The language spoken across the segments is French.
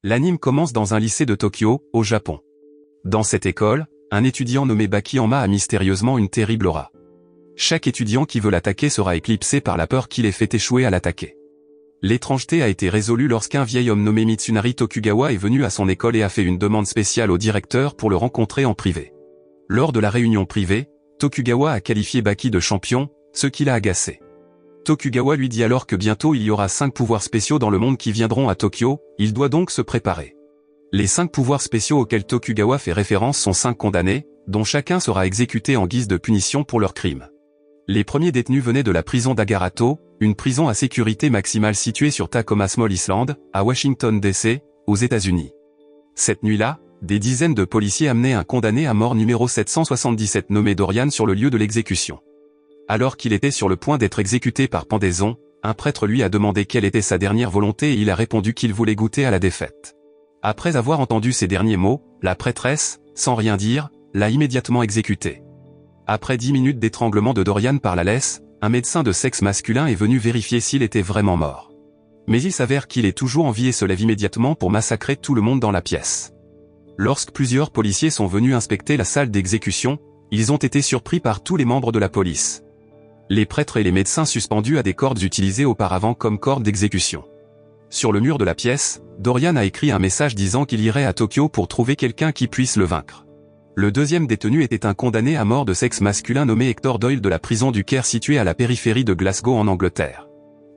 L'anime commence dans un lycée de Tokyo, au Japon. Dans cette école, un étudiant nommé Baki Hanma a mystérieusement une terrible aura. Chaque étudiant qui veut l'attaquer sera éclipsé par la peur qui les fait échouer à l'attaquer. L'étrangeté a été résolue lorsqu'un vieil homme nommé Mitsunari Tokugawa est venu à son école et a fait une demande spéciale au directeur pour le rencontrer en privé. Lors de la réunion privée, Tokugawa a qualifié Baki de champion, ce qui l'a agacé. Tokugawa lui dit alors que bientôt il y aura 5 pouvoirs spéciaux dans le monde qui viendront à Tokyo, il doit donc se préparer. Les 5 pouvoirs spéciaux auxquels Tokugawa fait référence sont 5 condamnés, dont chacun sera exécuté en guise de punition pour leurs crimes. Les premiers détenus venaient de la prison d'Agarato, une prison à sécurité maximale située sur Tacoma Small Island, à Washington DC, aux États-Unis. Cette nuit-là, des dizaines de policiers amenaient un condamné à mort numéro 777 nommé Dorian sur le lieu de l'exécution. Alors qu'il était sur le point d'être exécuté par pendaison, un prêtre lui a demandé quelle était sa dernière volonté et il a répondu qu'il voulait goûter à la défaite. Après avoir entendu ces derniers mots, la prêtresse, sans rien dire, l'a immédiatement exécuté. Après 10 minutes d'étranglement de Dorian par la laisse, un médecin de sexe masculin est venu vérifier s'il était vraiment mort. Mais il s'avère qu'il est toujours en vie et se lève immédiatement pour massacrer tout le monde dans la pièce. Lorsque plusieurs policiers sont venus inspecter la salle d'exécution, ils ont été surpris par tous les membres de la police. Les prêtres et les médecins suspendus à des cordes utilisées auparavant comme cordes d'exécution. Sur le mur de la pièce, Dorian a écrit un message disant qu'il irait à Tokyo pour trouver quelqu'un qui puisse le vaincre. Le deuxième détenu était un condamné à mort de sexe masculin nommé Hector Doyle de la prison du Caire située à la périphérie de Glasgow en Angleterre.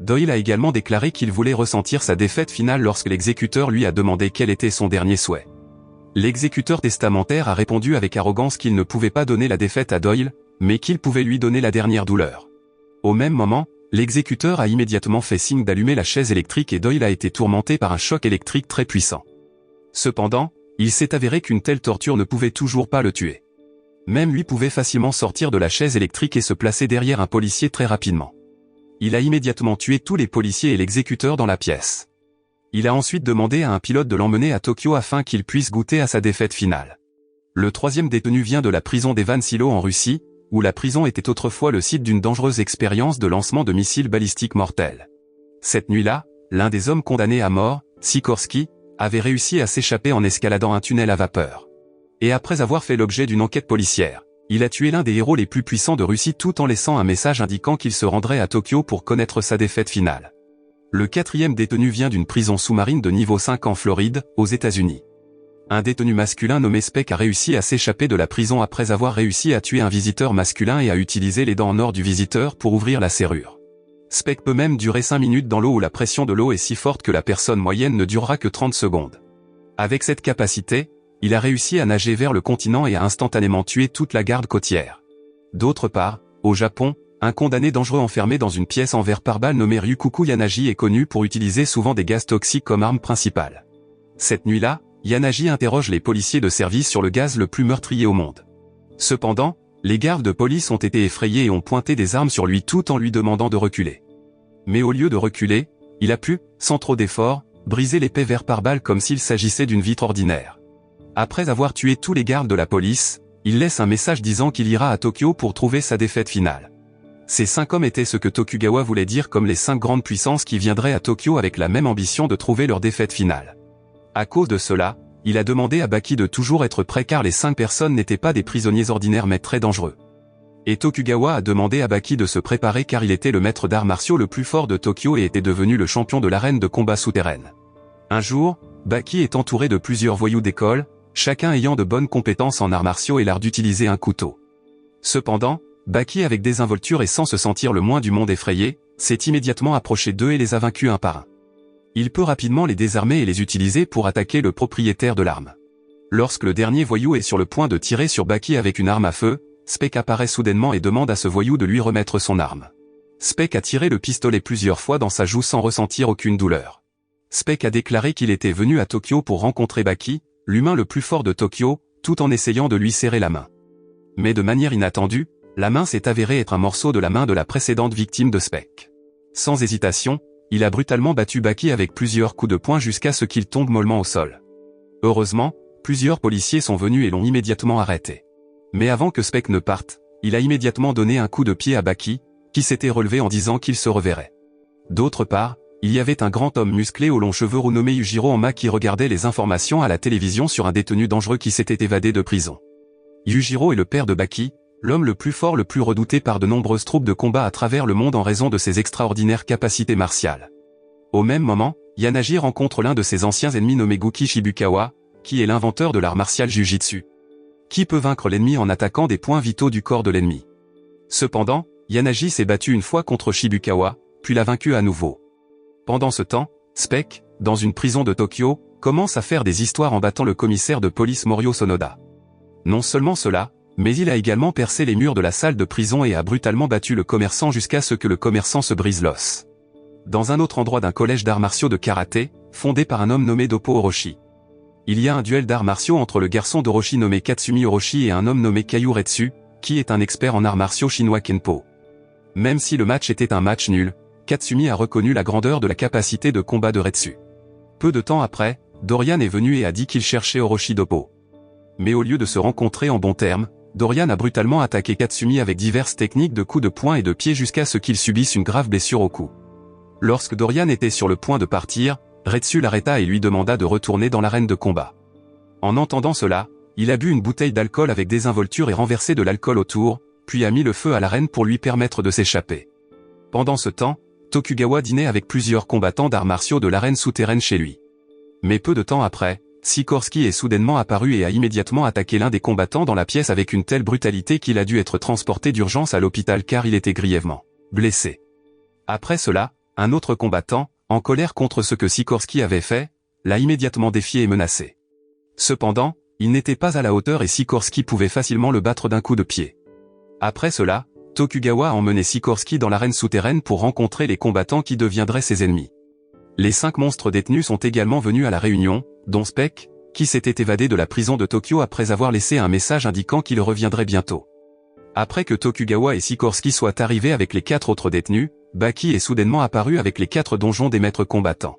Doyle a également déclaré qu'il voulait ressentir sa défaite finale lorsque l'exécuteur lui a demandé quel était son dernier souhait. L'exécuteur testamentaire a répondu avec arrogance qu'il ne pouvait pas donner la défaite à Doyle, mais qu'il pouvait lui donner la dernière douleur. Au même moment, l'exécuteur a immédiatement fait signe d'allumer la chaise électrique et Doyle a été tourmenté par un choc électrique très puissant. Cependant, il s'est avéré qu'une telle torture ne pouvait toujours pas le tuer. Même lui pouvait facilement sortir de la chaise électrique et se placer derrière un policier très rapidement. Il a immédiatement tué tous les policiers et l'exécuteur dans la pièce. Il a ensuite demandé à un pilote de l'emmener à Tokyo afin qu'il puisse goûter à sa défaite finale. Le troisième détenu vient de la prison d'Evan Silo en Russie, où la prison était autrefois le site d'une dangereuse expérience de lancement de missiles balistiques mortels. Cette nuit-là, l'un des hommes condamnés à mort, Sikorsky, avait réussi à s'échapper en escaladant un tunnel à vapeur. Et après avoir fait l'objet d'une enquête policière, il a tué l'un des héros les plus puissants de Russie tout en laissant un message indiquant qu'il se rendrait à Tokyo pour connaître sa défaite finale. Le quatrième détenu vient d'une prison sous-marine de niveau 5 en Floride, aux États-Unis. Un détenu masculin nommé Speck a réussi à s'échapper de la prison après avoir réussi à tuer un visiteur masculin et à utiliser les dents en or du visiteur pour ouvrir la serrure. Speck peut même durer 5 minutes dans l'eau où la pression de l'eau est si forte que la personne moyenne ne durera que 30 secondes. Avec cette capacité, il a réussi à nager vers le continent et a instantanément tué toute la garde côtière. D'autre part, au Japon, un condamné dangereux enfermé dans une pièce en verre par balle nommé Ryukuku Yanagi est connu pour utiliser souvent des gaz toxiques comme arme principale. Cette nuit-là, Yanagi interroge les policiers de service sur le gaz le plus meurtrier au monde. Cependant, les gardes de police ont été effrayés et ont pointé des armes sur lui tout en lui demandant de reculer. Mais au lieu de reculer, il a pu, sans trop d'efforts, briser l'épais verre par balle comme s'il s'agissait d'une vitre ordinaire. Après avoir tué tous les gardes de la police, il laisse un message disant qu'il ira à Tokyo pour trouver sa défaite finale. Ces 5 hommes étaient ce que Tokugawa voulait dire comme les 5 grandes puissances qui viendraient à Tokyo avec la même ambition de trouver leur défaite finale. À cause de cela, il a demandé à Baki de toujours être prêt car les 5 personnes n'étaient pas des prisonniers ordinaires mais très dangereux. Et Tokugawa a demandé à Baki de se préparer car il était le maître d'arts martiaux le plus fort de Tokyo et était devenu le champion de l'arène de combat souterraine. Un jour, Baki est entouré de plusieurs voyous d'école, chacun ayant de bonnes compétences en arts martiaux et l'art d'utiliser un couteau. Cependant, Baki avec désinvolture et sans se sentir le moins du monde effrayé, s'est immédiatement approché d'eux et les a vaincus un par un. Il peut rapidement les désarmer et les utiliser pour attaquer le propriétaire de l'arme. Lorsque le dernier voyou est sur le point de tirer sur Baki avec une arme à feu, Speck apparaît soudainement et demande à ce voyou de lui remettre son arme. Speck a tiré le pistolet plusieurs fois dans sa joue sans ressentir aucune douleur. Speck a déclaré qu'il était venu à Tokyo pour rencontrer Baki, l'humain le plus fort de Tokyo, tout en essayant de lui serrer la main. Mais de manière inattendue, la main s'est avérée être un morceau de la main de la précédente victime de Speck. Sans hésitation, il a brutalement battu Baki avec plusieurs coups de poing jusqu'à ce qu'il tombe mollement au sol. Heureusement, plusieurs policiers sont venus et l'ont immédiatement arrêté. Mais avant que Speck ne parte, il a immédiatement donné un coup de pied à Baki, qui s'était relevé en disant qu'il se reverrait. D'autre part, Il y avait un grand homme musclé aux longs cheveux roux nommé Yujiro Hanma qui regardait les informations à la télévision sur un détenu dangereux qui s'était évadé de prison. Yujiro est le père de Baki, l'homme le plus fort, le plus redouté par de nombreuses troupes de combat à travers le monde en raison de ses extraordinaires capacités martiales. Au même moment, Yanagi rencontre l'un de ses anciens ennemis nommé Guki Shibukawa, qui est l'inventeur de l'art martial Jujitsu. Qui peut vaincre l'ennemi en attaquant des points vitaux du corps de l'ennemi. Cependant, Yanagi s'est battu une fois contre Shibukawa, puis l'a vaincu à nouveau. Pendant ce temps, Spec, dans une prison de Tokyo, commence à faire des histoires en battant le commissaire de police Morio Sonoda. Non seulement cela, mais il a également percé les murs de la salle de prison et a brutalement battu le commerçant jusqu'à ce que le commerçant se brise l'os. Dans un autre endroit d'un collège d'arts martiaux de karaté, fondé par un homme nommé Doppo Orochi. Il y a un duel d'arts martiaux entre le garçon d'Orochi nommé Katsumi Orochi et un homme nommé Kayu Retsu, qui est un expert en arts martiaux chinois Kenpo. Même si le match était un match nul, Katsumi a reconnu la grandeur de la capacité de combat de Retsu. Peu de temps après, Dorian est venu et a dit qu'il cherchait Orochi Doppo. Mais au lieu de se rencontrer en bons termes, Dorian a brutalement attaqué Katsumi avec diverses techniques de coups de poing et de pied jusqu'à ce qu'il subisse une grave blessure au cou. Lorsque Dorian était sur le point de partir, Retsu l'arrêta et lui demanda de retourner dans l'arène de combat. En entendant cela, il a bu une bouteille d'alcool avec désinvolture et renversé de l'alcool autour, puis a mis le feu à l'arène pour lui permettre de s'échapper. Pendant ce temps, Tokugawa dînait avec plusieurs combattants d'arts martiaux de l'arène souterraine chez lui. Mais peu de temps après, Sikorsky est soudainement apparu et a immédiatement attaqué l'un des combattants dans la pièce avec une telle brutalité qu'il a dû être transporté d'urgence à l'hôpital car il était grièvement blessé. Après cela, un autre combattant, en colère contre ce que Sikorsky avait fait, l'a immédiatement défié et menacé. Cependant, il n'était pas à la hauteur et Sikorsky pouvait facilement le battre d'un coup de pied. Après cela, Tokugawa a emmené Sikorsky dans l'arène souterraine pour rencontrer les combattants qui deviendraient ses ennemis. Les 5 monstres détenus sont également venus à la réunion, dont Spec, qui s'était évadé de la prison de Tokyo après avoir laissé un message indiquant qu'il reviendrait bientôt. Après que Tokugawa et Sikorsky soient arrivés avec les 4 autres détenus, Baki est soudainement apparu avec les 4 donjons des maîtres combattants.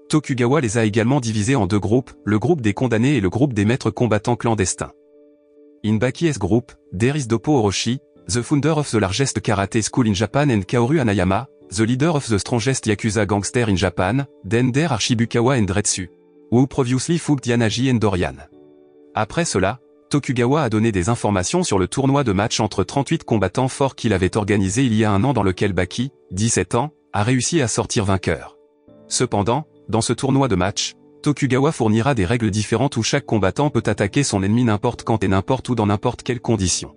Tokugawa les a également divisés en 2 groupes, le groupe des condamnés et le groupe des maîtres combattants clandestins. In Baki's group, there is Doppo Orochi, the founder of the largest karate school in Japan and Kaoru Hanayama, the leader of the strongest Yakuza gangster in Japan, then there are Shibukawa and Retsu, who previously fought Yanagi and Dorian. Après cela, Tokugawa a donné des informations sur le tournoi de match entre 38 combattants forts qu'il avait organisé il y a un an dans lequel Baki, 17 ans, a réussi à sortir vainqueur. Cependant, dans ce tournoi de match, Tokugawa fournira des règles différentes où chaque combattant peut attaquer son ennemi n'importe quand et n'importe où dans n'importe quelle condition.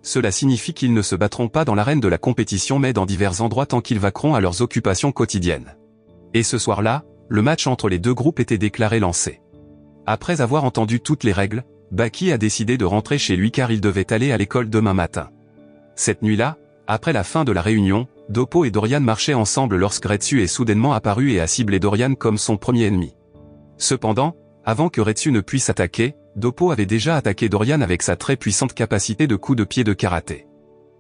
Cela signifie qu'ils ne se battront pas dans l'arène de la compétition mais dans divers endroits tant qu'ils vaqueront à leurs occupations quotidiennes. Et ce soir-là, le match entre les 2 groupes était déclaré lancé. Après avoir entendu toutes les règles, Baki a décidé de rentrer chez lui car il devait aller à l'école demain matin. Cette nuit-là, après la fin de la réunion, Doppo et Dorian marchaient ensemble lorsque Retsu est soudainement apparu et a ciblé Dorian comme son premier ennemi. Cependant, avant que Retsu ne puisse attaquer, Doppo avait déjà attaqué Dorian avec sa très puissante capacité de coup de pied de karaté.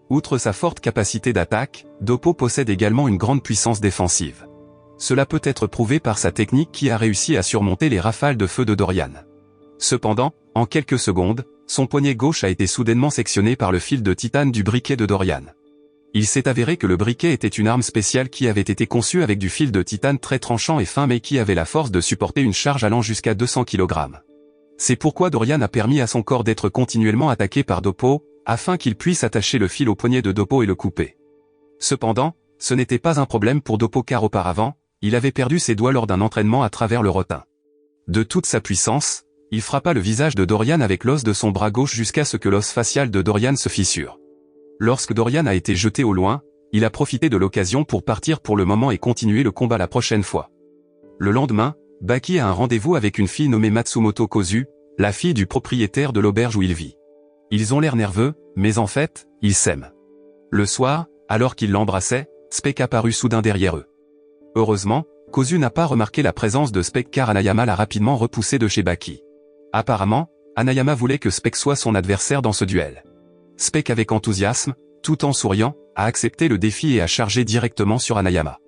Outre sa forte capacité d'attaque, Doppo possède également une grande puissance défensive. Cela peut être prouvé par sa technique qui a réussi à surmonter les rafales de feu de Dorian. Cependant, en quelques secondes, son poignet gauche a été soudainement sectionné par le fil de titane du briquet de Dorian. Il s'est avéré que le briquet était une arme spéciale qui avait été conçue avec du fil de titane très tranchant et fin mais qui avait la force de supporter une charge allant jusqu'à 200 kg. C'est pourquoi Dorian a permis à son corps d'être continuellement attaqué par Doppo, afin qu'il puisse attacher le fil au poignet de Doppo et le couper. Cependant, ce n'était pas un problème pour Doppo car auparavant, il avait perdu ses doigts lors d'un entraînement à travers le rotin. De toute sa puissance, il frappa le visage de Dorian avec l'os de son bras gauche jusqu'à ce que l'os facial de Dorian se fissure. Lorsque Dorian a été jeté au loin, il a profité de l'occasion pour partir pour le moment et continuer le combat la prochaine fois. Le lendemain, Baki a un rendez-vous avec une fille nommée Matsumoto Kozu, la fille du propriétaire de l'auberge où il vit. Ils ont l'air nerveux, mais en fait, ils s'aiment. Le soir, alors qu'ils l'embrassaient, Spec apparut soudain derrière eux. Heureusement, Kozu n'a pas remarqué la présence de Spec car Hanayama l'a rapidement repoussé de chez Baki. Apparemment, Hanayama voulait que Spec soit son adversaire dans ce duel. Spec avec enthousiasme, tout en souriant, a accepté le défi et a chargé directement sur Hanayama.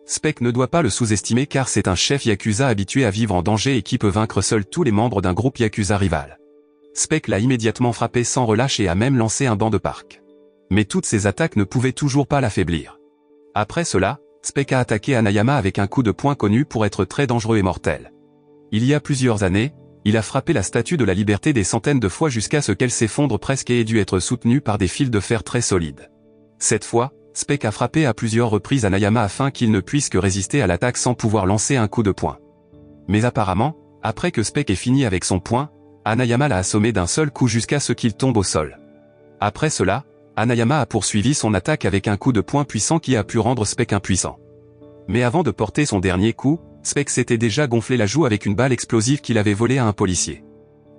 Spec ne doit pas le sous-estimer car c'est un chef Yakuza habitué à vivre en danger et qui peut vaincre seul tous les membres d'un groupe Yakuza rival. Spec l'a immédiatement frappé sans relâche et a même lancé un banc de parc. Mais toutes ces attaques ne pouvaient toujours pas l'affaiblir. Après cela, Spec a attaqué Hanayama avec un coup de poing connu pour être très dangereux et mortel. Il y a plusieurs années, il a frappé la Statue de la Liberté des centaines de fois jusqu'à ce qu'elle s'effondre presque et ait dû être soutenue par des fils de fer très solides. Cette fois, Spec a frappé à plusieurs reprises Hanayama afin qu'il ne puisse que résister à l'attaque sans pouvoir lancer un coup de poing. Mais apparemment, après que Spec ait fini avec son poing, Hanayama l'a assommé d'un seul coup jusqu'à ce qu'il tombe au sol. Après cela, Hanayama a poursuivi son attaque avec un coup de poing puissant qui a pu rendre Spec impuissant. Mais avant de porter son dernier coup, Spec s'était déjà gonflé la joue avec une balle explosive qu'il avait volée à un policier.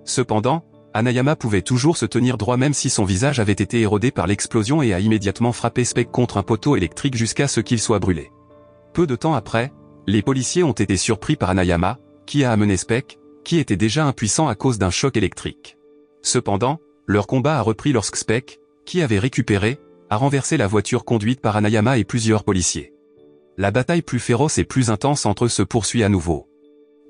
Cependant, Hanayama pouvait toujours se tenir droit même si son visage avait été érodé par l'explosion et a immédiatement frappé Spec contre un poteau électrique jusqu'à ce qu'il soit brûlé. Peu de temps après, les policiers ont été surpris par Hanayama, qui a amené Spec, qui était déjà impuissant à cause d'un choc électrique. Cependant, leur combat a repris lorsque Spec, qui avait récupéré, a renversé la voiture conduite par Hanayama et plusieurs policiers. La bataille plus féroce et plus intense entre eux se poursuit à nouveau.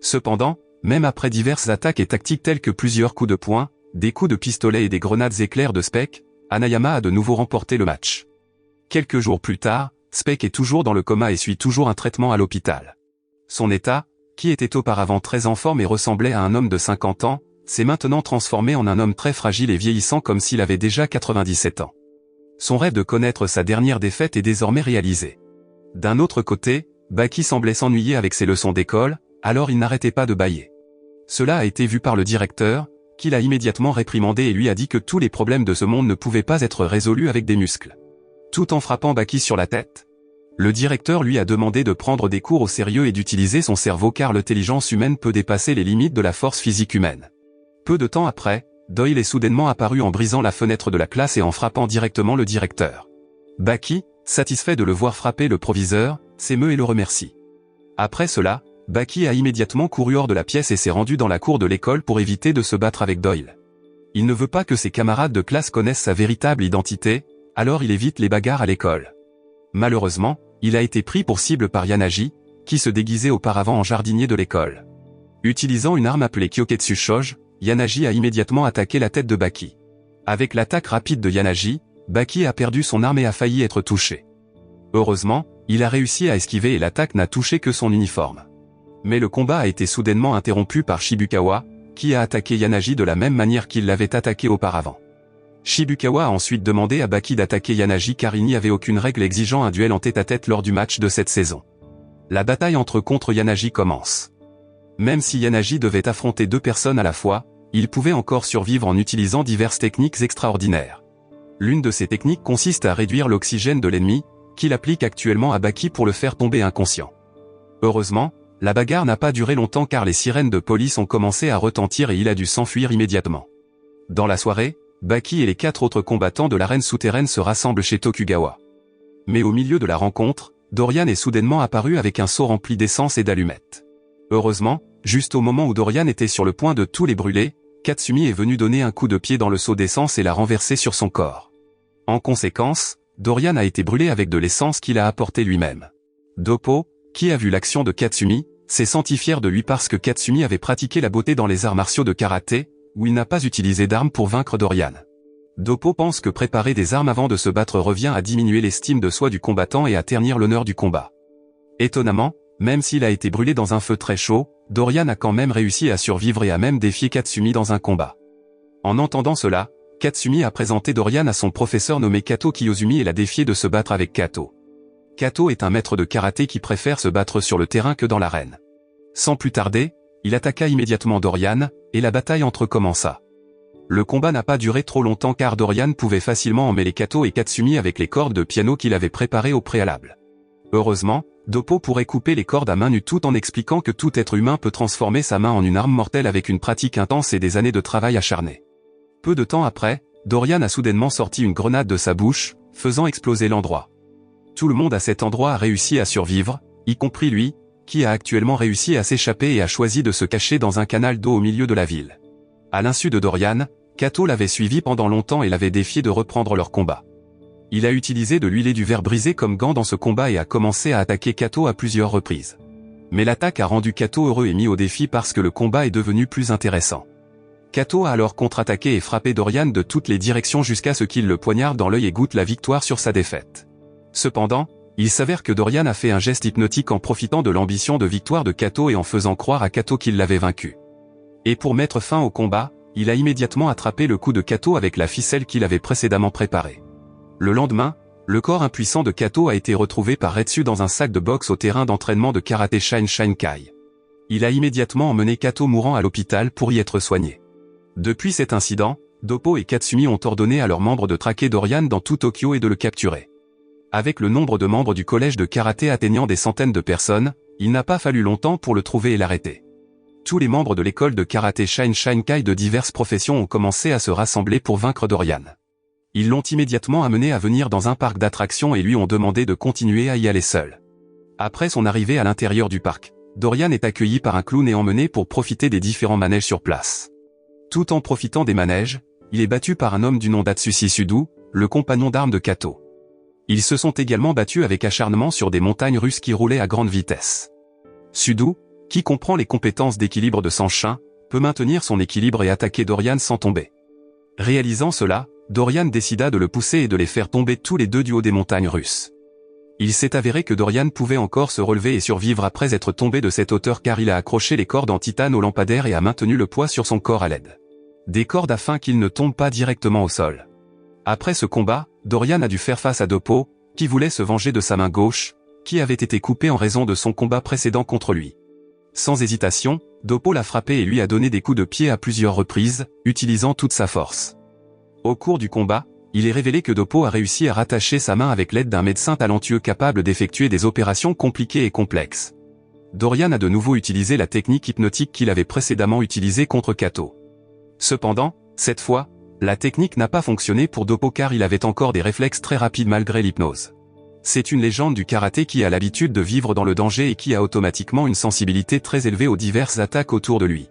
Cependant, même après diverses attaques et tactiques telles que plusieurs coups de poing, des coups de pistolet et des grenades éclairs de Spec, Hanayama a de nouveau remporté le match. Quelques jours plus tard, Spec est toujours dans le coma et suit toujours un traitement à l'hôpital. Son état, qui était auparavant très en forme et ressemblait à un homme de 50 ans, s'est maintenant transformé en un homme très fragile et vieillissant comme s'il avait déjà 97 ans. Son rêve de connaître sa dernière défaite est désormais réalisé. D'un autre côté, Baki semblait s'ennuyer avec ses leçons d'école, alors il n'arrêtait pas de bâiller. Cela a été vu par le directeur, qui l'a immédiatement réprimandé et lui a dit que tous les problèmes de ce monde ne pouvaient pas être résolus avec des muscles. Tout en frappant Baki sur la tête. Le directeur lui a demandé de prendre des cours au sérieux et d'utiliser son cerveau car l'intelligence humaine peut dépasser les limites de la force physique humaine. Peu de temps après, Doyle est soudainement apparu en brisant la fenêtre de la classe et en frappant directement le directeur. Baki, satisfait de le voir frapper le proviseur, s'émeut et le remercie. Après cela, Baki a immédiatement couru hors de la pièce et s'est rendu dans la cour de l'école pour éviter de se battre avec Doyle. Il ne veut pas que ses camarades de classe connaissent sa véritable identité, alors il évite les bagarres à l'école. Malheureusement, il a été pris pour cible par Yanagi, qui se déguisait auparavant en jardinier de l'école. Utilisant une arme appelée Kyoketsu Shoge, Yanagi a immédiatement attaqué la tête de Baki. Avec l'attaque rapide de Yanagi, Baki a perdu son arme et a failli être touché. Heureusement, il a réussi à esquiver et l'attaque n'a touché que son uniforme. Mais le combat a été soudainement interrompu par Shibukawa, qui a attaqué Yanagi de la même manière qu'il l'avait attaqué auparavant. Shibukawa a ensuite demandé à Baki d'attaquer Yanagi car il n'y avait aucune règle exigeant un duel en tête-à-tête lors du match de cette saison. La bataille contre Yanagi commence. Même si Yanagi devait affronter deux personnes à la fois, il pouvait encore survivre en utilisant diverses techniques extraordinaires. L'une de ces techniques consiste à réduire l'oxygène de l'ennemi, qu'il applique actuellement à Baki pour le faire tomber inconscient. Heureusement, la bagarre n'a pas duré longtemps car les sirènes de police ont commencé à retentir et il a dû s'enfuir immédiatement. Dans la soirée, Baki et les 4 autres combattants de l'arène souterraine se rassemblent chez Tokugawa. Mais au milieu de la rencontre, Dorian est soudainement apparu avec un seau rempli d'essence et d'allumettes. Heureusement, juste au moment où Dorian était sur le point de tous les brûler, Katsumi est venu donner un coup de pied dans le seau d'essence et l'a renversé sur son corps. En conséquence, Dorian a été brûlé avec de l'essence qu'il a apporté lui-même. Doppo, qui a vu l'action de Katsumi, s'est senti fier de lui parce que Katsumi avait pratiqué la beauté dans les arts martiaux de karaté, où il n'a pas utilisé d'armes pour vaincre Dorian. Doppo pense que préparer des armes avant de se battre revient à diminuer l'estime de soi du combattant et à ternir l'honneur du combat. Étonnamment, même s'il a été brûlé dans un feu très chaud, Dorian a quand même réussi à survivre et a même défié Katsumi dans un combat. En entendant cela, Katsumi a présenté Dorian à son professeur nommé Kato Kiyozumi et l'a défié de se battre avec Kato. Kato est un maître de karaté qui préfère se battre sur le terrain que dans l'arène. Sans plus tarder, il attaqua immédiatement Dorian, et la bataille commença. Le combat n'a pas duré trop longtemps car Dorian pouvait facilement emmêler Kato et Katsumi avec les cordes de piano qu'il avait préparées au préalable. Heureusement, Doppo pourrait couper les cordes à main nue tout en expliquant que tout être humain peut transformer sa main en une arme mortelle avec une pratique intense et des années de travail acharné. Peu de temps après, Dorian a soudainement sorti une grenade de sa bouche, faisant exploser l'endroit. Tout le monde à cet endroit a réussi à survivre, y compris lui, qui a actuellement réussi à s'échapper et a choisi de se cacher dans un canal d'eau au milieu de la ville. À l'insu de Dorian, Kato l'avait suivi pendant longtemps et l'avait défié de reprendre leur combat. Il a utilisé de l'huile et du verre brisé comme gants dans ce combat et a commencé à attaquer Kato à plusieurs reprises. Mais l'attaque a rendu Kato heureux et mis au défi parce que le combat est devenu plus intéressant. Kato a alors contre-attaqué et frappé Dorian de toutes les directions jusqu'à ce qu'il le poignarde dans l'œil et goûte la victoire sur sa défaite. Cependant, Il s'avère que Dorian a fait un geste hypnotique en profitant de l'ambition de victoire de Kato et en faisant croire à Kato qu'il l'avait vaincu. Et pour mettre fin au combat, il a immédiatement attrapé le coup de Kato avec la ficelle qu'il avait précédemment préparée. Le lendemain, le corps impuissant de Kato a été retrouvé par Retsu dans un sac de boxe au terrain d'entraînement de karaté Shinkai. Il a immédiatement emmené Kato mourant à l'hôpital pour y être soigné. Depuis cet incident, Doppo et Katsumi ont ordonné à leurs membres de traquer Dorian dans tout Tokyo et de le capturer. Avec le nombre de membres du collège de karaté atteignant des centaines de personnes, il n'a pas fallu longtemps pour le trouver et l'arrêter. Tous les membres de l'école de karaté Shinkai de diverses professions ont commencé à se rassembler pour vaincre Dorian. Ils l'ont immédiatement amené à venir dans un parc d'attractions et lui ont demandé de continuer à y aller seul. Après son arrivée à l'intérieur du parc, Dorian est accueilli par un clown et emmené pour profiter des différents manèges sur place. Tout en profitant des manèges, il est battu par un homme du nom d'Atsushi Sudu, le compagnon d'armes de Kato. Ils se sont également battus avec acharnement sur des montagnes russes qui roulaient à grande vitesse. Sudu, qui comprend les compétences d'équilibre de Sanshin, peut maintenir son équilibre et attaquer Dorian sans tomber. Réalisant cela, Dorian décida de le pousser et de les faire tomber tous les deux du haut des montagnes russes. Il s'est avéré que Dorian pouvait encore se relever et survivre après être tombé de cette hauteur car il a accroché les cordes en titane au lampadaire et a maintenu le poids sur son corps à l'aide des cordes afin qu'il ne tombe pas directement au sol. Après ce combat, Dorian a dû faire face à Doppo, qui voulait se venger de sa main gauche, qui avait été coupée en raison de son combat précédent contre lui. Sans hésitation, Doppo l'a frappé et lui a donné des coups de pied à plusieurs reprises, utilisant toute sa force. Au cours du combat, il est révélé que Doppo a réussi à rattacher sa main avec l'aide d'un médecin talentueux capable d'effectuer des opérations compliquées et complexes. Dorian a de nouveau utilisé la technique hypnotique qu'il avait précédemment utilisée contre Kato. Cependant, cette fois, la technique n'a pas fonctionné pour Doppo car il avait encore des réflexes très rapides malgré l'hypnose. C'est une légende du karaté qui a l'habitude de vivre dans le danger et qui a automatiquement une sensibilité très élevée aux diverses attaques autour de lui.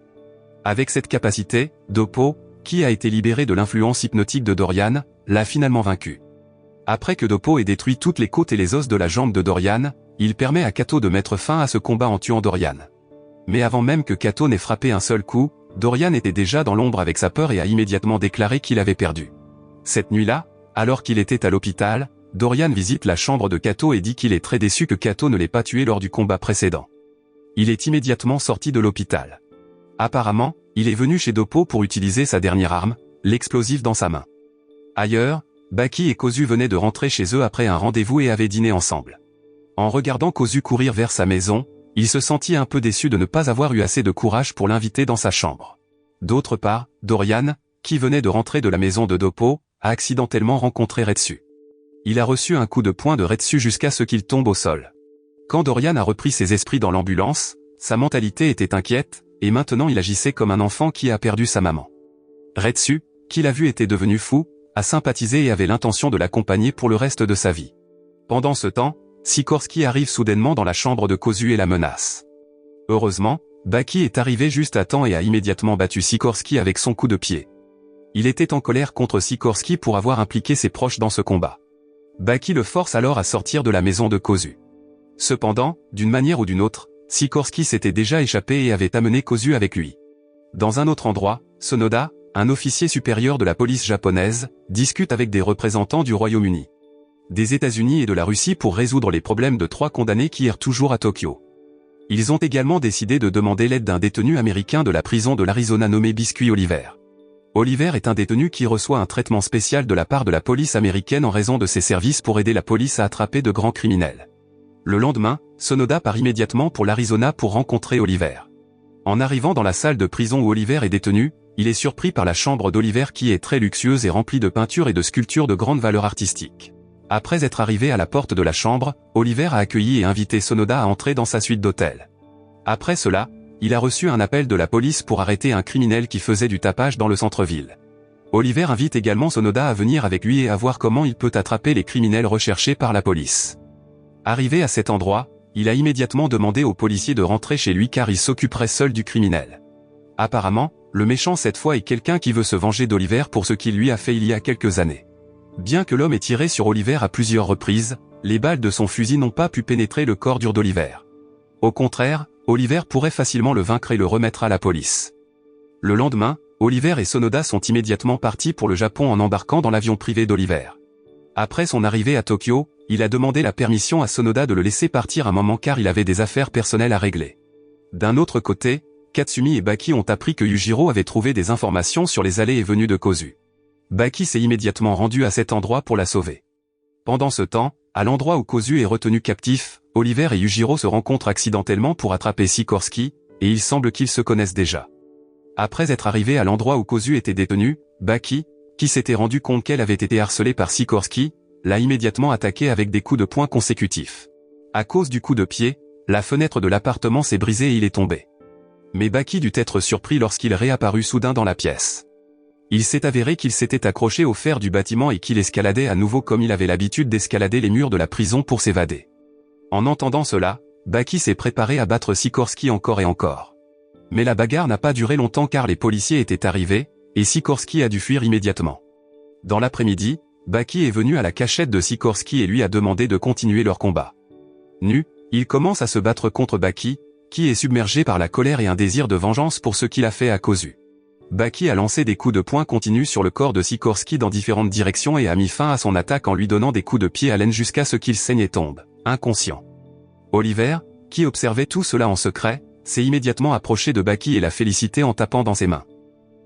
Avec cette capacité, Doppo, qui a été libéré de l'influence hypnotique de Dorian, l'a finalement vaincu. Après que Doppo ait détruit toutes les côtes et les os de la jambe de Dorian, il permet à Kato de mettre fin à ce combat en tuant Dorian. Mais avant même que Kato n'ait frappé un seul coup, Dorian était déjà dans l'ombre avec sa peur et a immédiatement déclaré qu'il avait perdu. Cette nuit-là, alors qu'il était à l'hôpital, Dorian visite la chambre de Kato et dit qu'il est très déçu que Kato ne l'ait pas tué lors du combat précédent. Il est immédiatement sorti de l'hôpital. Apparemment, il est venu chez Doppo pour utiliser sa dernière arme, l'explosif dans sa main. Ailleurs, Baki et Kozu venaient de rentrer chez eux après un rendez-vous et avaient dîné ensemble. En regardant Kozu courir vers sa maison, il se sentit un peu déçu de ne pas avoir eu assez de courage pour l'inviter dans sa chambre. D'autre part, Dorian, qui venait de rentrer de la maison de Doppo, a accidentellement rencontré Retsu. Il a reçu un coup de poing de Retsu jusqu'à ce qu'il tombe au sol. Quand Dorian a repris ses esprits dans l'ambulance, sa mentalité était inquiète, et maintenant il agissait comme un enfant qui a perdu sa maman. Retsu, qui l'a vu était devenu fou, a sympathisé et avait l'intention de l'accompagner pour le reste de sa vie. Pendant ce temps, Sikorsky arrive soudainement dans la chambre de Kozu et la menace. Heureusement, Baki est arrivé juste à temps et a immédiatement battu Sikorsky avec son coup de pied. Il était en colère contre Sikorsky pour avoir impliqué ses proches dans ce combat. Baki le force alors à sortir de la maison de Kozu. Cependant, d'une manière ou d'une autre, Sikorsky s'était déjà échappé et avait amené Kozu avec lui. Dans un autre endroit, Sonoda, un officier supérieur de la police japonaise, discute avec des représentants du Royaume-Uni, des États-Unis et de la Russie pour résoudre les problèmes de 3 condamnés qui errent toujours à Tokyo. Ils ont également décidé de demander l'aide d'un détenu américain de la prison de l'Arizona nommé Biscuit Oliver. Oliver est un détenu qui reçoit un traitement spécial de la part de la police américaine en raison de ses services pour aider la police à attraper de grands criminels. Le lendemain, Sonoda part immédiatement pour l'Arizona pour rencontrer Oliver. En arrivant dans la salle de prison où Oliver est détenu, il est surpris par la chambre d'Oliver qui est très luxueuse et remplie de peintures et de sculptures de grande valeur artistique. Après être arrivé à la porte de la chambre, Oliver a accueilli et invité Sonoda à entrer dans sa suite d'hôtel. Après cela, il a reçu un appel de la police pour arrêter un criminel qui faisait du tapage dans le centre-ville. Oliver invite également Sonoda à venir avec lui et à voir comment il peut attraper les criminels recherchés par la police. Arrivé à cet endroit, il a immédiatement demandé au policier de rentrer chez lui car il s'occuperait seul du criminel. Apparemment, le méchant cette fois est quelqu'un qui veut se venger d'Oliver pour ce qu'il lui a fait il y a quelques années. Bien que l'homme ait tiré sur Oliver à plusieurs reprises, les balles de son fusil n'ont pas pu pénétrer le corps dur d'Oliver. Au contraire, Oliver pourrait facilement le vaincre et le remettre à la police. Le lendemain, Oliver et Sonoda sont immédiatement partis pour le Japon en embarquant dans l'avion privé d'Oliver. Après son arrivée à Tokyo, il a demandé la permission à Sonoda de le laisser partir un moment car il avait des affaires personnelles à régler. D'un autre côté, Katsumi et Baki ont appris que Yujiro avait trouvé des informations sur les allées et venues de Kozu. Baki s'est immédiatement rendu à cet endroit pour la sauver. Pendant ce temps, à l'endroit où Kozu est retenu captif, Oliver et Yujiro se rencontrent accidentellement pour attraper Sikorsky, et il semble qu'ils se connaissent déjà. Après être arrivé à l'endroit où Kozu était détenu, Baki, qui s'était rendu compte qu'elle avait été harcelée par Sikorsky, l'a immédiatement attaqué avec des coups de poing consécutifs. À cause du coup de pied, la fenêtre de l'appartement s'est brisée et il est tombé. Mais Baki dut être surpris lorsqu'il réapparut soudain dans la pièce. Il s'est avéré qu'il s'était accroché au fer du bâtiment et qu'il escaladait à nouveau comme il avait l'habitude d'escalader les murs de la prison pour s'évader. En entendant cela, Baki s'est préparé à battre Sikorsky encore et encore. Mais la bagarre n'a pas duré longtemps car les policiers étaient arrivés, et Sikorsky a dû fuir immédiatement. Dans l'après-midi, Baki est venu à la cachette de Sikorsky et lui a demandé de continuer leur combat. Nu, il commence à se battre contre Baki, qui est submergé par la colère et un désir de vengeance pour ce qu'il a fait à Kozu. Baki a lancé des coups de poing continus sur le corps de Sikorsky dans différentes directions et a mis fin à son attaque en lui donnant des coups de pied à l'aine jusqu'à ce qu'il saigne et tombe, inconscient. Oliver, qui observait tout cela en secret, s'est immédiatement approché de Baki et l'a félicité en tapant dans ses mains.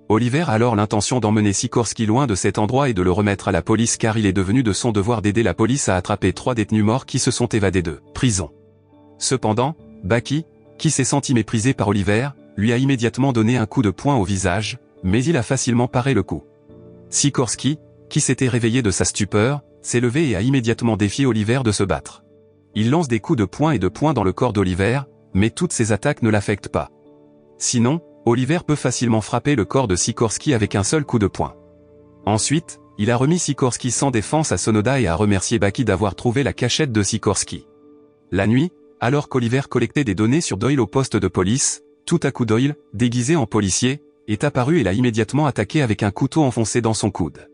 Oliver a alors l'intention d'emmener Sikorsky loin de cet endroit et de le remettre à la police car il est devenu de son devoir d'aider la police à attraper 3 détenus morts qui se sont évadés de prison. Cependant, Baki, qui s'est senti méprisé par Oliver, lui a immédiatement donné un coup de poing au visage, mais il a facilement paré le coup. Sikorsky, qui s'était réveillé de sa stupeur, s'est levé et a immédiatement défié Oliver de se battre. Il lance des coups de poing et de poing dans le corps d'Oliver, mais toutes ces attaques ne l'affectent pas. Sinon, Oliver peut facilement frapper le corps de Sikorsky avec un seul coup de poing. Ensuite, il a remis Sikorsky sans défense à Sonoda et a remercié Baki d'avoir trouvé la cachette de Sikorsky. La nuit, alors qu'Oliver collectait des données sur Doyle au poste de police, tout à coup Doyle, déguisé en policier, est apparu et l'a immédiatement attaqué avec un couteau enfoncé dans son coude.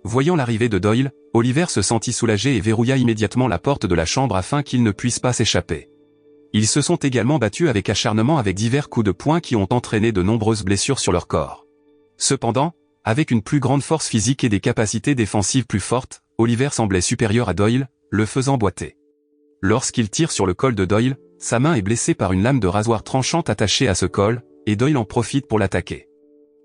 Voyant l'arrivée de Doyle, Oliver se sentit soulagé et verrouilla immédiatement la porte de la chambre afin qu'il ne puisse pas s'échapper. Ils se sont également battus avec acharnement avec divers coups de poing qui ont entraîné de nombreuses blessures sur leur corps. Cependant, avec une plus grande force physique et des capacités défensives plus fortes, Oliver semblait supérieur à Doyle, le faisant boiter. Lorsqu'il tire sur le col de Doyle, sa main est blessée par une lame de rasoir tranchante attachée à ce col, et Doyle en profite pour l'attaquer.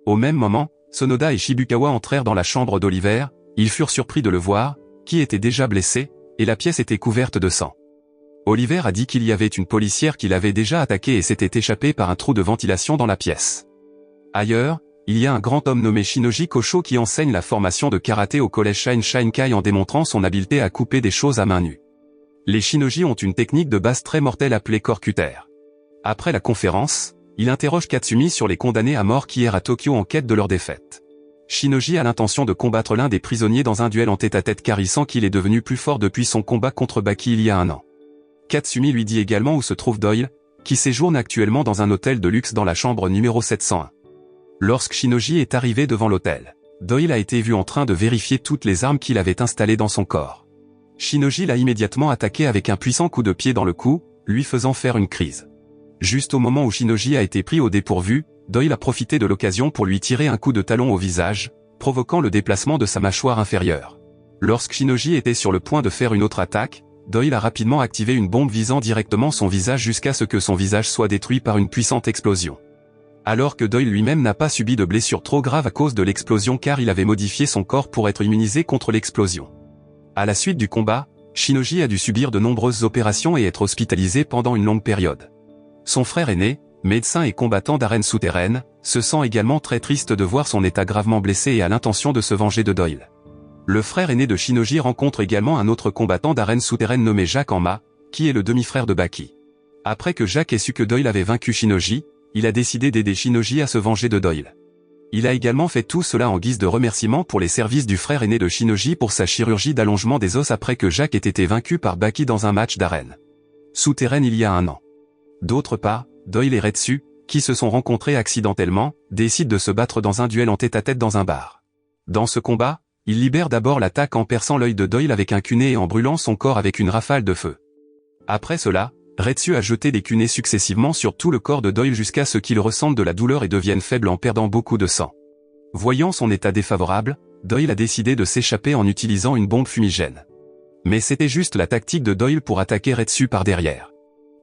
Au même moment, Sonoda et Shibukawa entrèrent dans la chambre d'Oliver, ils furent surpris de le voir, qui était déjà blessé, et la pièce était couverte de sang. Oliver a dit qu'il y avait une policière qui l'avait déjà attaqué et s'était échappée par un trou de ventilation dans la pièce. Ailleurs, il y a un grand homme nommé Shinoji Kosho qui enseigne la formation de karaté au collège Shinkai en démontrant son habileté à couper des choses à main nue. Les Shinoji ont une technique de base très mortelle appelée corps cutter. Après la conférence, il interroge Katsumi sur les condamnés à mort qui errent à Tokyo en quête de leur défaite. Shinoji a l'intention de combattre l'un des prisonniers dans un duel en tête-à-tête car il sent qu'il est devenu plus fort depuis son combat contre Baki il y a un an. Katsumi lui dit également où se trouve Doyle, qui séjourne actuellement dans un hôtel de luxe dans la chambre numéro 701. Lorsque Shinoji est arrivé devant l'hôtel, Doyle a été vu en train de vérifier toutes les armes qu'il avait installées dans son corps. Shinoji l'a immédiatement attaqué avec un puissant coup de pied dans le cou, lui faisant faire une crise. Juste au moment où Shinoji a été pris au dépourvu, Doyle a profité de l'occasion pour lui tirer un coup de talon au visage, provoquant le déplacement de sa mâchoire inférieure. Lorsque Shinoji était sur le point de faire une autre attaque, Doyle a rapidement activé une bombe visant directement son visage jusqu'à ce que son visage soit détruit par une puissante explosion. Alors que Doyle lui-même n'a pas subi de blessure trop grave à cause de l'explosion car il avait modifié son corps pour être immunisé contre l'explosion. À la suite du combat, Shinoji a dû subir de nombreuses opérations et être hospitalisé pendant une longue période. Son frère aîné, médecin et combattant d'arène souterraine, se sent également très triste de voir son état gravement blessé et a l'intention de se venger de Doyle. Le frère aîné de Shinoji rencontre également un autre combattant d'arène souterraine nommé Jacques Enma, qui est le demi-frère de Baki. Après que Jacques ait su que Doyle avait vaincu Shinoji, il a décidé d'aider Shinoji à se venger de Doyle. Il a également fait tout cela en guise de remerciement pour les services du frère aîné de Shinoji pour sa chirurgie d'allongement des os après que Jacques ait été vaincu par Baki dans un match d'arène souterraine il y a un an. D'autre part, Doyle et Retsu, qui se sont rencontrés accidentellement, décident de se battre dans un duel en tête-à-tête dans un bar. Dans ce combat, il libère d'abord l'attaque en perçant l'œil de Doyle avec un kuné et en brûlant son corps avec une rafale de feu. Après cela, Retsu a jeté des kunés successivement sur tout le corps de Doyle jusqu'à ce qu'il ressente de la douleur et devienne faible en perdant beaucoup de sang. Voyant son état défavorable, Doyle a décidé de s'échapper en utilisant une bombe fumigène. Mais c'était juste la tactique de Doyle pour attaquer Retsu par derrière.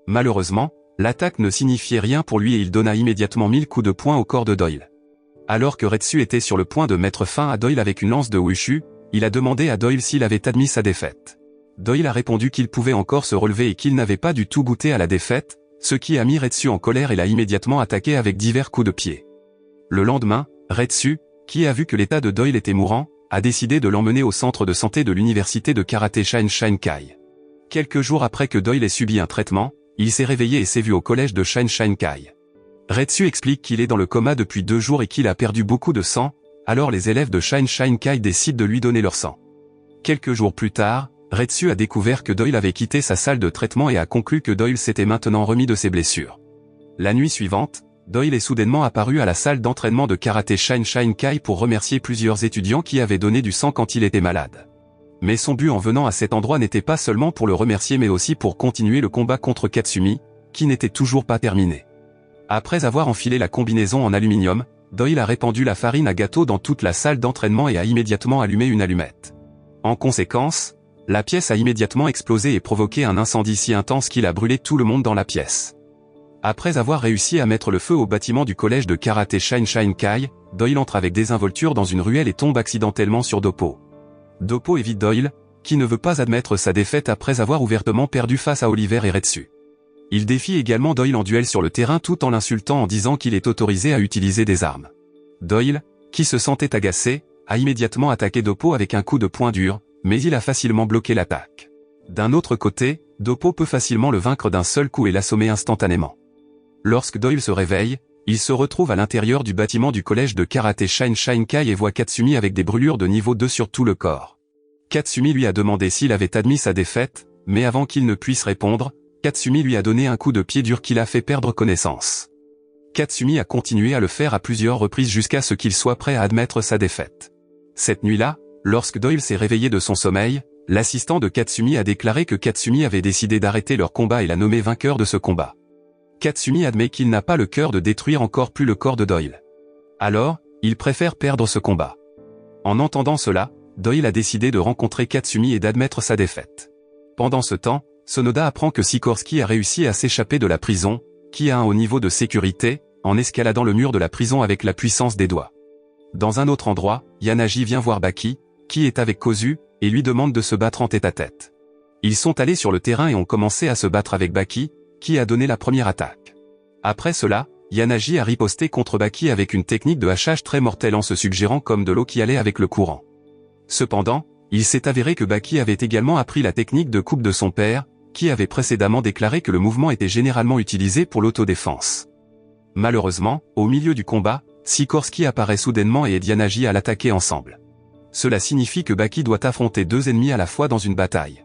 Malheureusement, l'attaque ne signifiait rien pour lui et il donna immédiatement 1000 coups de poing au corps de Doyle. Alors que Retsu était sur le point de mettre fin à Doyle avec une lance de Wushu, il a demandé à Doyle s'il avait admis sa défaite. Doyle a répondu qu'il pouvait encore se relever et qu'il n'avait pas du tout goûté à la défaite, ce qui a mis Retsu en colère et l'a immédiatement attaqué avec divers coups de pied. Le lendemain, Retsu, qui a vu que l'état de Doyle était mourant, a décidé de l'emmener au centre de santé de l'université de karaté Shinshinkai. Quelques jours après que Doyle ait subi un traitement, il s'est réveillé et s'est vu au collège de Shinshinkai. Retsu explique qu'il est dans le coma depuis 2 jours et qu'il a perdu beaucoup de sang, alors les élèves de Shinshinkai décident de lui donner leur sang. Quelques jours plus tard, Retsu a découvert que Doyle avait quitté sa salle de traitement et a conclu que Doyle s'était maintenant remis de ses blessures. La nuit suivante, Doyle est soudainement apparu à la salle d'entraînement de karaté Shinshinkai pour remercier plusieurs étudiants qui avaient donné du sang quand il était malade. Mais son but en venant à cet endroit n'était pas seulement pour le remercier mais aussi pour continuer le combat contre Katsumi, qui n'était toujours pas terminé. Après avoir enfilé la combinaison en aluminium, Doyle a répandu la farine à gâteau dans toute la salle d'entraînement et a immédiatement allumé une allumette. En conséquence, la pièce a immédiatement explosé et provoqué un incendie si intense qu'il a brûlé tout le monde dans la pièce. Après avoir réussi à mettre le feu au bâtiment du collège de karaté Shinshinkai, Doyle entre avec désinvolture dans une ruelle et tombe accidentellement sur Doppo. Doppo évite Doyle, qui ne veut pas admettre sa défaite après avoir ouvertement perdu face à Oliver et Retsu. Il défie également Doyle en duel sur le terrain tout en l'insultant en disant qu'il est autorisé à utiliser des armes. Doyle, qui se sentait agacé, a immédiatement attaqué Doppo avec un coup de poing dur, mais il a facilement bloqué l'attaque. D'un autre côté, Doppo peut facilement le vaincre d'un seul coup et l'assommer instantanément. Lorsque Doyle se réveille, il se retrouve à l'intérieur du bâtiment du collège de karaté Shinshinkai et voit Katsumi avec des brûlures de niveau 2 sur tout le corps. Katsumi lui a demandé s'il avait admis sa défaite, mais avant qu'il ne puisse répondre, Katsumi lui a donné un coup de pied dur qui l'a fait perdre connaissance. Katsumi a continué à le faire à plusieurs reprises jusqu'à ce qu'il soit prêt à admettre sa défaite. Cette nuit-là, lorsque Doyle s'est réveillé de son sommeil, l'assistant de Katsumi a déclaré que Katsumi avait décidé d'arrêter leur combat et l'a nommé vainqueur de ce combat. Katsumi admet qu'il n'a pas le cœur de détruire encore plus le corps de Doyle. Alors, il préfère perdre ce combat. En entendant cela, Doyle a décidé de rencontrer Katsumi et d'admettre sa défaite. Pendant ce temps, Sonoda apprend que Sikorsky a réussi à s'échapper de la prison, qui a un haut niveau de sécurité, en escaladant le mur de la prison avec la puissance des doigts. Dans un autre endroit, Yanagi vient voir Baki, qui est avec Kozu, et lui demande de se battre en tête-à-tête. Ils sont allés sur le terrain et ont commencé à se battre avec Baki, qui a donné la première attaque. Après cela, Yanagi a riposté contre Baki avec une technique de hachage très mortelle en se suggérant comme de l'eau qui allait avec le courant. Cependant, il s'est avéré que Baki avait également appris la technique de coupe de son père, qui avait précédemment déclaré que le mouvement était généralement utilisé pour l'autodéfense. Malheureusement, au milieu du combat, Sikorsky apparaît soudainement et aide Yanagi à l'attaquer ensemble. Cela signifie que Baki doit affronter 2 ennemis à la fois dans une bataille.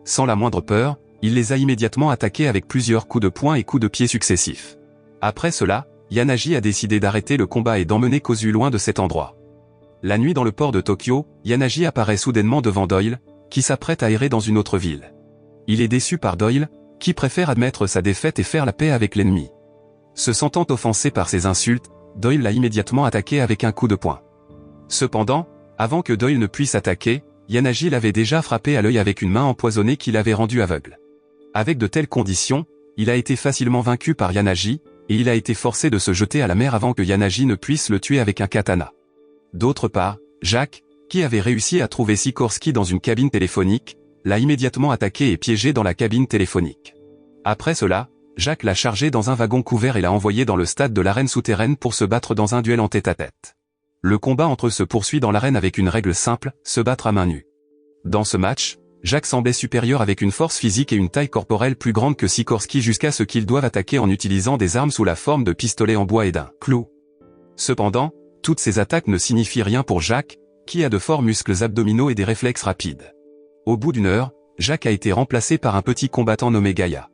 Sans la moindre peur, il les a immédiatement attaqués avec plusieurs coups de poing et coups de pied successifs. Après cela, Yanagi a décidé d'arrêter le combat et d'emmener Kozu loin de cet endroit. La nuit dans le port de Tokyo, Yanagi apparaît soudainement devant Doyle, qui s'apprête à errer dans une autre ville. Il est déçu par Doyle, qui préfère admettre sa défaite et faire la paix avec l'ennemi. Se sentant offensé par ses insultes, Doyle l'a immédiatement attaqué avec un coup de poing. Cependant, avant que Doyle ne puisse attaquer, Yanagi l'avait déjà frappé à l'œil avec une main empoisonnée qui l'avait rendu aveugle. Avec de telles conditions, il a été facilement vaincu par Yanagi, et il a été forcé de se jeter à la mer avant que Yanagi ne puisse le tuer avec un katana. D'autre part, Jacques, qui avait réussi à trouver Sikorsky dans une cabine téléphonique, l'a immédiatement attaqué et piégé dans la cabine téléphonique. Après cela, Jacques l'a chargé dans un wagon couvert et l'a envoyé dans le stade de l'arène souterraine pour se battre dans un duel en tête-à-tête. Le combat entre eux se poursuit dans l'arène avec une règle simple, se battre à main nue. Dans ce match, Jacques semblait supérieur avec une force physique et une taille corporelle plus grande que Sikorsky jusqu'à ce qu'ils doivent attaquer en utilisant des armes sous la forme de pistolets en bois et d'un clou. Cependant, toutes ces attaques ne signifient rien pour Jacques, qui a de forts muscles abdominaux et des réflexes rapides. Au bout d'une heure, Jacques a été remplacé par un petit combattant nommé Gaïa.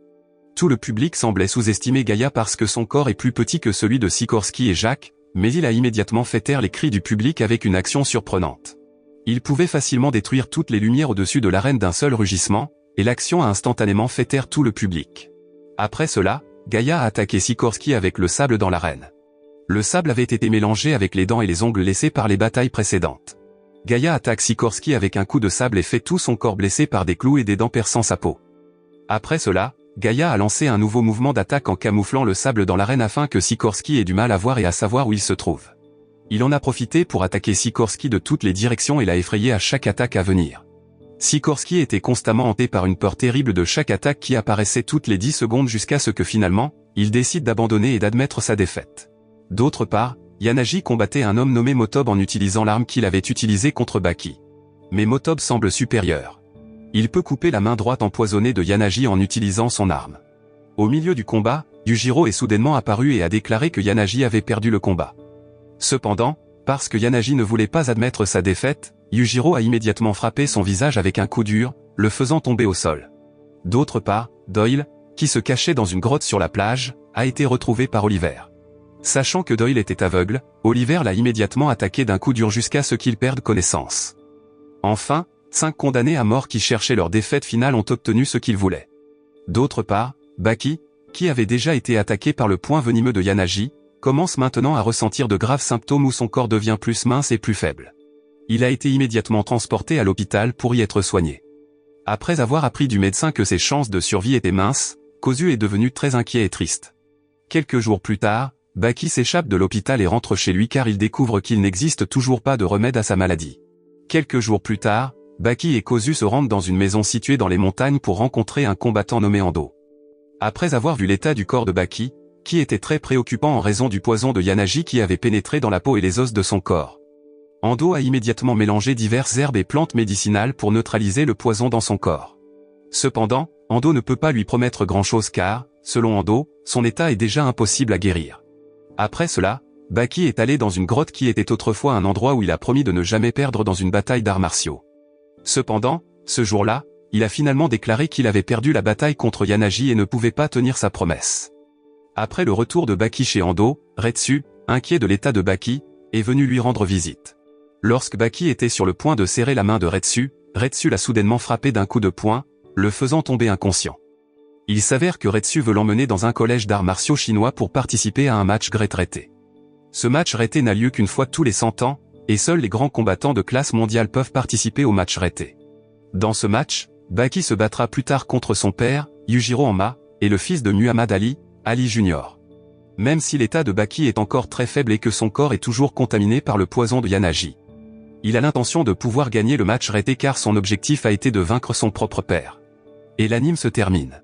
Tout le public semblait sous-estimer Gaïa parce que son corps est plus petit que celui de Sikorsky et Jacques, mais il a immédiatement fait taire les cris du public avec une action surprenante. Il pouvait facilement détruire toutes les lumières au-dessus de l'arène d'un seul rugissement, et l'action a instantanément fait taire tout le public. Après cela, Gaïa a attaqué Sikorsky avec le sable dans l'arène. Le sable avait été mélangé avec les dents et les ongles laissés par les batailles précédentes. Gaïa attaque Sikorsky avec un coup de sable et fait tout son corps blessé par des clous et des dents perçant sa peau. Après cela, Gaïa a lancé un nouveau mouvement d'attaque en camouflant le sable dans l'arène afin que Sikorsky ait du mal à voir et à savoir où il se trouve. Il en a profité pour attaquer Sikorsky de toutes les directions et l'a effrayé à chaque attaque à venir. Sikorsky était constamment hanté par une peur terrible de chaque attaque qui apparaissait toutes les 10 secondes jusqu'à ce que finalement, il décide d'abandonner et d'admettre sa défaite. D'autre part, Yanagi combattait un homme nommé Motob en utilisant l'arme qu'il avait utilisée contre Baki. Mais Motob semble supérieur. Il peut couper la main droite empoisonnée de Yanagi en utilisant son arme. Au milieu du combat, Yujiro est soudainement apparu et a déclaré que Yanagi avait perdu le combat. Cependant, parce que Yanagi ne voulait pas admettre sa défaite, Yujiro a immédiatement frappé son visage avec un coup dur, le faisant tomber au sol. D'autre part, Doyle, qui se cachait dans une grotte sur la plage, a été retrouvé par Oliver. Sachant que Doyle était aveugle, Oliver l'a immédiatement attaqué d'un coup dur jusqu'à ce qu'il perde connaissance. Enfin, 5 condamnés à mort qui cherchaient leur défaite finale ont obtenu ce qu'ils voulaient. D'autre part, Baki, qui avait déjà été attaqué par le poing venimeux de Yanagi, commence maintenant à ressentir de graves symptômes où son corps devient plus mince et plus faible. Il a été immédiatement transporté à l'hôpital pour y être soigné. Après avoir appris du médecin que ses chances de survie étaient minces, Kozu est devenu très inquiet et triste. Quelques jours plus tard, Baki s'échappe de l'hôpital et rentre chez lui car il découvre qu'il n'existe toujours pas de remède à sa maladie. Quelques jours plus tard, Baki et Kozu se rendent dans une maison située dans les montagnes pour rencontrer un combattant nommé Ando. Après avoir vu l'état du corps de Baki, qui était très préoccupant en raison du poison de Yanagi qui avait pénétré dans la peau et les os de son corps, Ando a immédiatement mélangé diverses herbes et plantes médicinales pour neutraliser le poison dans son corps. Cependant, Ando ne peut pas lui promettre grand-chose car, selon Ando, son état est déjà impossible à guérir. Après cela, Baki est allé dans une grotte qui était autrefois un endroit où il a promis de ne jamais perdre dans une bataille d'arts martiaux. Cependant, ce jour-là, il a finalement déclaré qu'il avait perdu la bataille contre Yanagi et ne pouvait pas tenir sa promesse. Après le retour de Baki chez Ando, Retsu, inquiet de l'état de Baki, est venu lui rendre visite. Lorsque Baki était sur le point de serrer la main de Retsu, Retsu l'a soudainement frappé d'un coup de poing, le faisant tomber inconscient. Il s'avère que Retsu veut l'emmener dans un collège d'arts martiaux chinois pour participer à un match Great Rete. Ce match Rete n'a lieu qu'une fois tous les 100 ans, et seuls les grands combattants de classe mondiale peuvent participer au match Rete. Dans ce match, Baki se battra plus tard contre son père, Yujiro Hanma, et le fils de Muhammad Ali, Ali Jr. Même si l'état de Baki est encore très faible et que son corps est toujours contaminé par le poison de Yanagi, il a l'intention de pouvoir gagner le match Rete car son objectif a été de vaincre son propre père. Et l'anime se termine.